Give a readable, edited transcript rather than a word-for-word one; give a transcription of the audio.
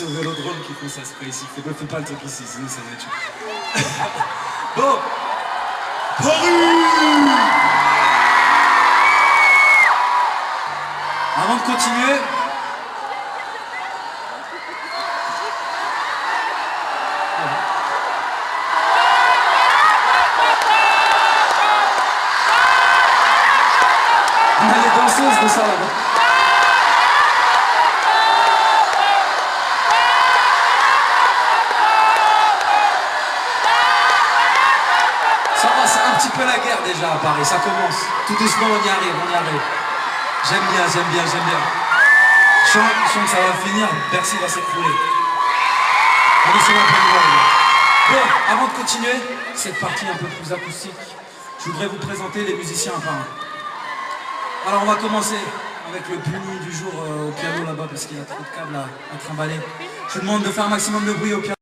C'est au Vélodrome qu'ils font ça, c'est pas ici. Fais pas le truc ici, sinon ça va être chaud. Bon, Paris. Avant de continuer, on a les danseuses de ça là-bas. Ça va, c'est un petit peu la guerre déjà à Paris, ça commence. Tout doucement, on y arrive, on y arrive. J'aime bien. Je sens que ça va finir, Bercy va s'écrouler. On est sur la pleine voie, les gars. Bon, avant de continuer, cette partie un peu plus acoustique, je voudrais vous présenter les musiciens un par un. Alors on va commencer avec le puni du jour au piano là-bas, parce qu'il y a trop de câbles à trimballer. Je vous demande de faire un maximum de bruit au piano.